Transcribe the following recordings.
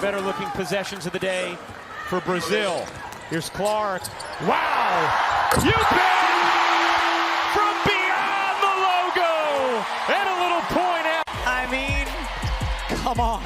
better looking possessions of the day for Brazil. Here's Clark. Wow! You bet! From beyond the logo! And a little point out. I mean, come on.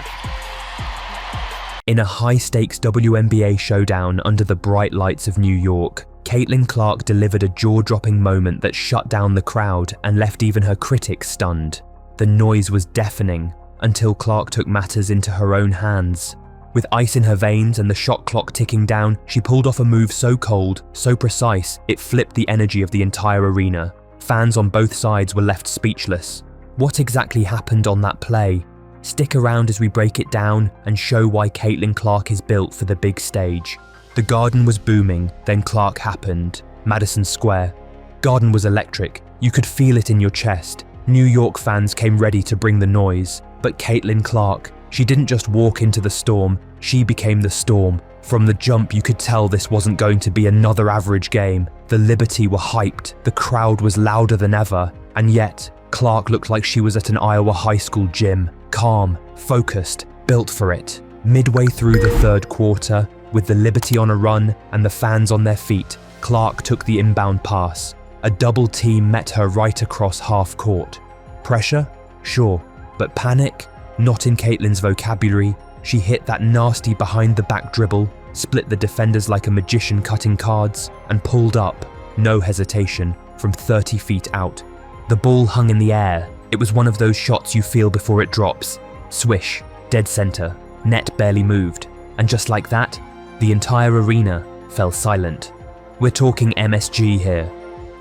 In a high-stakes WNBA showdown under the bright lights of New York, Caitlin Clark delivered a jaw-dropping moment that shut down the crowd and left even her critics stunned. The noise was deafening until Clark took matters into her own hands. With ice in her veins and the shot clock ticking down, she pulled off a move so cold, so precise, it flipped the energy of the entire arena. Fans on both sides were left speechless. What exactly happened on that play? Stick around as we break it down and show why Caitlin Clark is built for the big stage. The Garden was booming, then Clark happened. Madison Square. Garden was electric. You could feel it in your chest. New York fans came ready to bring the noise. But Caitlin Clark, she didn't just walk into the storm, she became the storm. From the jump you could tell this wasn't going to be another average game. The Liberty were hyped, the crowd was louder than ever, and yet, Clark looked like she was at an Iowa high school gym. Calm, focused, built for it. Midway through the third quarter, with the Liberty on a run and the fans on their feet, Clark took the inbound pass. A double team met her right across half court. Pressure? Sure. But panic? Not in Caitlin's vocabulary. She hit that nasty behind the back dribble, split the defenders like a magician cutting cards, and pulled up, no hesitation, from 30 feet out. The ball hung in the air. It was one of those shots you feel before it drops. Swish, dead center, net barely moved, and just like that, the entire arena fell silent. We're talking MSG here.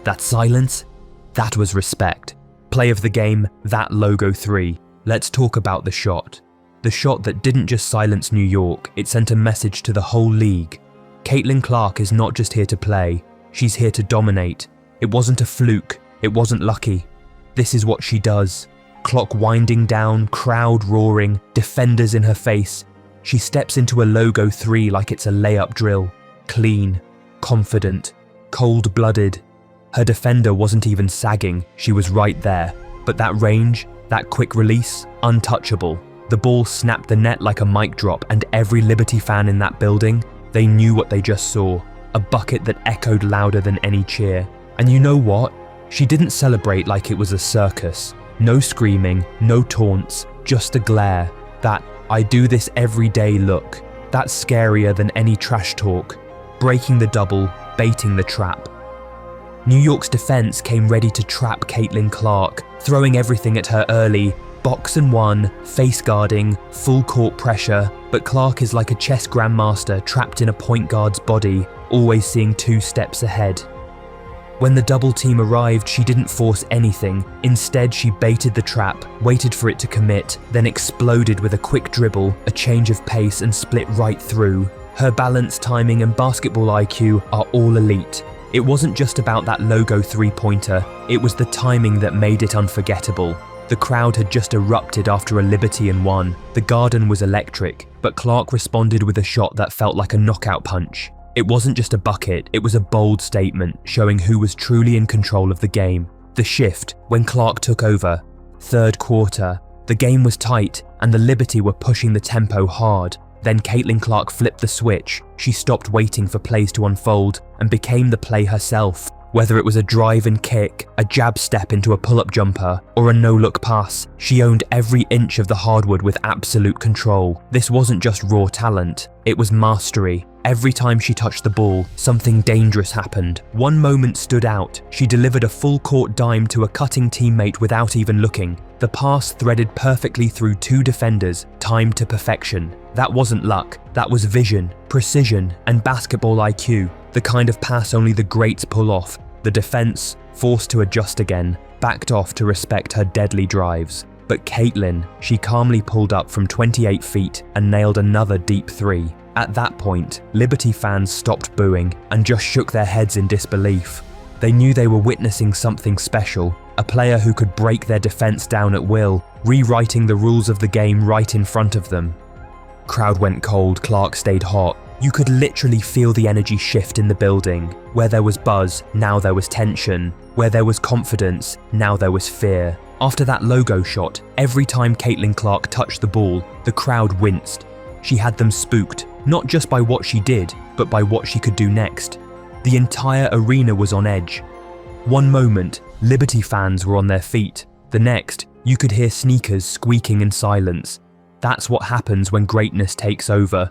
That silence? That was respect. Play of the game, that logo 3. Let's talk about the shot. The shot that didn't just silence New York, it sent a message to the whole league. Caitlin Clark is not just here to play, she's here to dominate. It wasn't a fluke, it wasn't lucky. This is what she does. Clock winding down, crowd roaring, defenders in her face. She steps into a logo 3 like it's a layup drill. Clean, confident, cold-blooded. Her defender wasn't even sagging, she was right there. But that range, that quick release, untouchable. The ball snapped the net like a mic drop, and every Liberty fan in that building, they knew what they just saw. A bucket that echoed louder than any cheer. And you know what? She didn't celebrate like it was a circus. No screaming, no taunts, just a glare. That "I do this every day" look. That's scarier than any trash talk. Breaking the double, baiting the trap. New York's defense came ready to trap Caitlin Clark, throwing everything at her early. Box and one, face guarding, full court pressure, but Clark is like a chess grandmaster trapped in a point guard's body, always seeing 2 steps ahead. When the double team arrived, she didn't force anything. Instead, she baited the trap, waited for it to commit, then exploded with a quick dribble, a change of pace, and split right through. Her balance, timing, and basketball IQ are all elite. It wasn't just about that logo 3-pointer, it was the timing that made it unforgettable. The crowd had just erupted after a Liberty and one. The Garden was electric, but Clark responded with a shot that felt like a knockout punch. It wasn't just a bucket, it was a bold statement, showing who was truly in control of the game. The shift, when Clark took over. Third quarter. The game was tight, and the Liberty were pushing the tempo hard. Then Caitlin Clark flipped the switch. She stopped waiting for plays to unfold and became the play herself. Whether it was a drive and kick, a jab step into a pull-up jumper, or a no-look pass, she owned every inch of the hardwood with absolute control. This wasn't just raw talent, it was mastery. Every time she touched the ball, something dangerous happened. One moment stood out. She delivered a full-court dime to a cutting teammate without even looking. The pass threaded perfectly through 2 defenders, timed to perfection. That wasn't luck, that was vision, precision, and basketball IQ. The kind of pass only the greats pull off. The defense, forced to adjust again, backed off to respect her deadly drives. But Caitlin, she calmly pulled up from 28 feet and nailed another deep 3. At that point, Liberty fans stopped booing and just shook their heads in disbelief. They knew they were witnessing something special, a player who could break their defense down at will, rewriting the rules of the game right in front of them. Crowd went cold, Clark stayed hot. You could literally feel the energy shift in the building. Where there was buzz, now there was tension. Where there was confidence, now there was fear. After that logo shot, every time Caitlin Clark touched the ball, the crowd winced. She had them spooked, not just by what she did, but by what she could do next. The entire arena was on edge. One moment, Liberty fans were on their feet. The next, you could hear sneakers squeaking in silence. That's what happens when greatness takes over.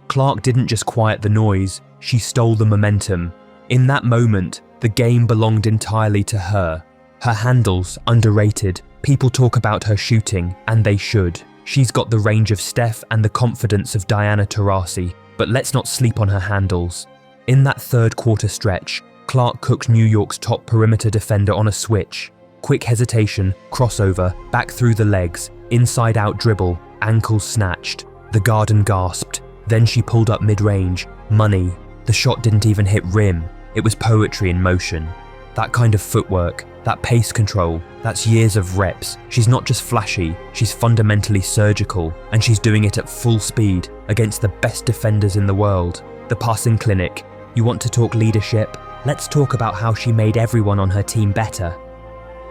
Clark didn't just quiet the noise, she stole the momentum. In that moment, the game belonged entirely to her. Her handles, underrated. People talk about her shooting, and they should. She's got the range of Steph and the confidence of Diana Taurasi, but let's not sleep on her handles. In that third quarter stretch, Clark cooked New York's top perimeter defender on a switch. Quick hesitation, crossover, back through the legs, inside-out dribble, ankles snatched. The Garden gasped. Then she pulled up mid-range. Money. The shot didn't even hit rim. It was poetry in motion. That kind of footwork, that pace control, that's years of reps. She's not just flashy, she's fundamentally surgical, and she's doing it at full speed against the best defenders in the world. The passing clinic. You want to talk leadership? Let's talk about how she made everyone on her team better.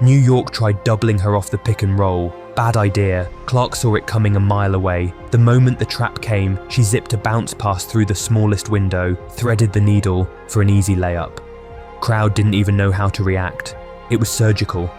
New York tried doubling her off the pick and roll. Bad idea. Clark saw it coming a mile away. The moment the trap came, she zipped a bounce pass through the smallest window, threaded the needle for an easy layup. Crowd didn't even know how to react. It was surgical.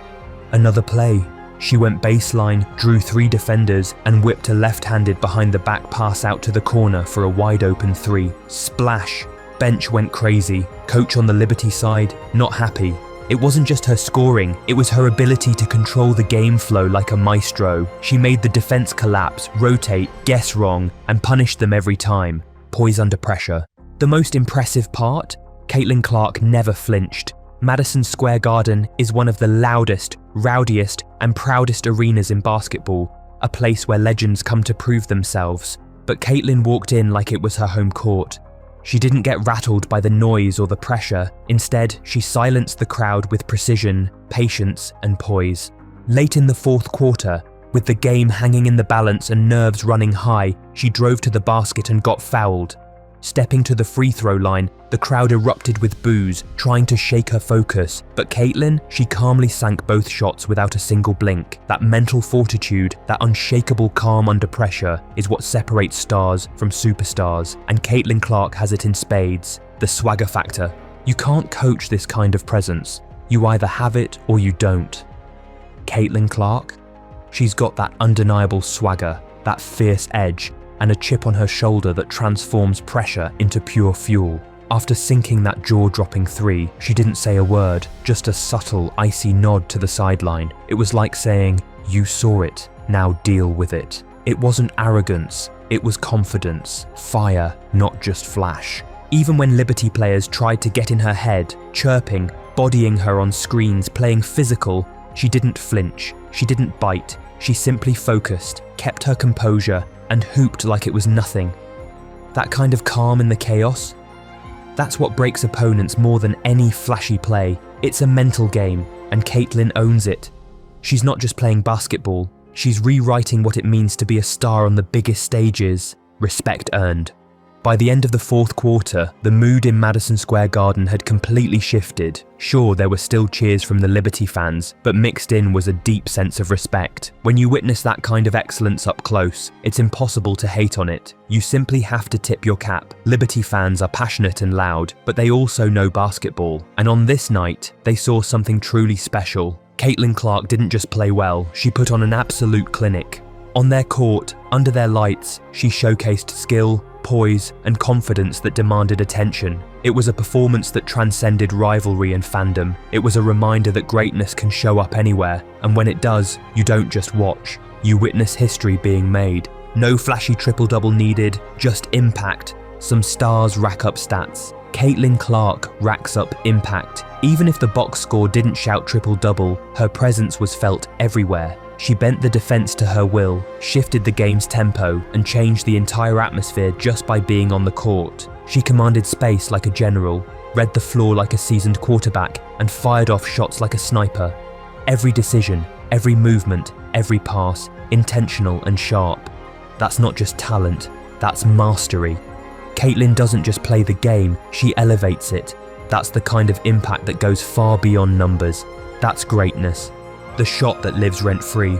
Another play. She went baseline, drew 3 defenders, and whipped a left-handed behind-the-back pass out to the corner for a wide-open 3. Splash! Bench went crazy. Coach on the Liberty side, not happy. It wasn't just her scoring, it was her ability to control the game flow like a maestro. She made the defense collapse, rotate, guess wrong, and punished them every time. Poise under pressure. The most impressive part? Caitlin Clark never flinched. Madison Square Garden is one of the loudest, rowdiest, and proudest arenas in basketball, a place where legends come to prove themselves. But Caitlin walked in like it was her home court. She didn't get rattled by the noise or the pressure. Instead, she silenced the crowd with precision, patience, and poise. Late in the fourth quarter, with the game hanging in the balance and nerves running high, she drove to the basket and got fouled. Stepping to the free throw line, the crowd erupted with boos, trying to shake her focus. But Caitlin, she calmly sank both shots without a single blink. That mental fortitude, that unshakable calm under pressure, is what separates stars from superstars. And Caitlin Clark has it in spades. The swagger factor. You can't coach this kind of presence. You either have it or you don't. Caitlin Clark? She's got that undeniable swagger, that fierce edge, and a chip on her shoulder that transforms pressure into pure fuel. After sinking that jaw-dropping 3, she didn't say a word, just a subtle, icy nod to the sideline. It was like saying, "You saw it, now deal with it." It wasn't arrogance, it was confidence, fire, not just flash. Even when Liberty players tried to get in her head, chirping, bodying her on screens, playing physical, she didn't flinch, she didn't bite, she simply focused, kept her composure, and hooped like it was nothing. That kind of calm in the chaos? That's what breaks opponents more than any flashy play. It's a mental game, and Caitlin owns it. She's not just playing basketball, she's rewriting what it means to be a star on the biggest stages. Respect earned. By the end of the fourth quarter, the mood in Madison Square Garden had completely shifted. Sure, there were still cheers from the Liberty fans, but mixed in was a deep sense of respect. When you witness that kind of excellence up close, it's impossible to hate on it. You simply have to tip your cap. Liberty fans are passionate and loud, but they also know basketball. And on this night, they saw something truly special. Caitlin Clark didn't just play well, she put on an absolute clinic. On their court, under their lights, she showcased skill, poise, and confidence that demanded attention. It was a performance that transcended rivalry and fandom. It was a reminder that greatness can show up anywhere, and when it does, you don't just watch, you witness history being made. No flashy triple-double needed, just impact. Some stars rack up stats. Caitlin Clark racks up impact. Even if the box score didn't shout triple-double, her presence was felt everywhere. She bent the defense to her will, shifted the game's tempo, and changed the entire atmosphere just by being on the court. She commanded space like a general, read the floor like a seasoned quarterback, and fired off shots like a sniper. Every decision, every movement, every pass, intentional and sharp. That's not just talent, that's mastery. Caitlin doesn't just play the game, she elevates it. That's the kind of impact that goes far beyond numbers. That's greatness. The shot that lives rent-free.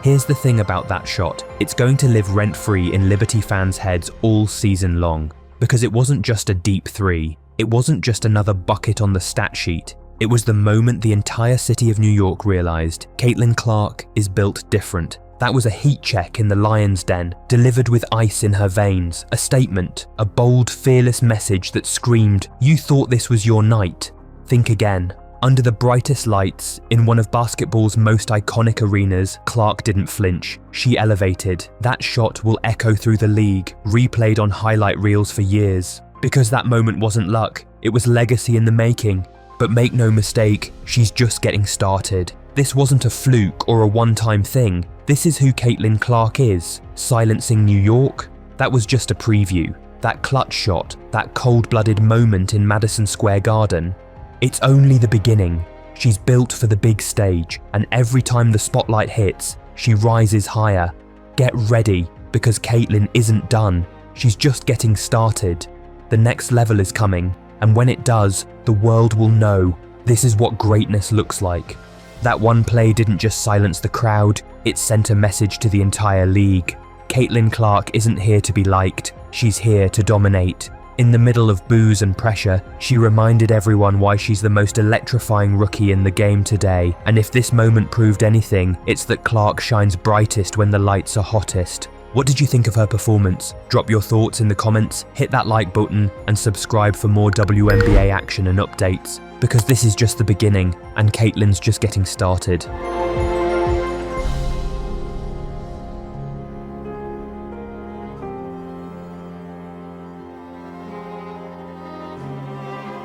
Here's the thing about that shot, it's going to live rent-free in Liberty fans' heads all season long. Because it wasn't just a deep three, it wasn't just another bucket on the stat sheet, it was the moment the entire city of New York realised Caitlin Clark is built different. That was a heat check in the lion's den, delivered with ice in her veins, a statement, a bold, fearless message that screamed, "You thought this was your night? Think again." Under the brightest lights, in one of basketball's most iconic arenas, Clark didn't flinch. She elevated. That shot will echo through the league, replayed on highlight reels for years. Because that moment wasn't luck, it was legacy in the making. But make no mistake, she's just getting started. This wasn't a fluke or a one-time thing. This is who Caitlin Clark is. Silencing New York? That was just a preview. That clutch shot, that cold-blooded moment in Madison Square Garden. It's only the beginning. She's built for the big stage, and every time the spotlight hits, she rises higher. Get ready, because Caitlin isn't done. She's just getting started. The next level is coming, and when it does, the world will know this is what greatness looks like. That one play didn't just silence the crowd, it sent a message to the entire league. Caitlin Clark isn't here to be liked, she's here to dominate. In the middle of boos and pressure, she reminded everyone why she's the most electrifying rookie in the game today, and if this moment proved anything, it's that Clark shines brightest when the lights are hottest. What did you think of her performance? Drop your thoughts in the comments, hit that like button, and subscribe for more WNBA action and updates, because this is just the beginning, and Caitlin's just getting started.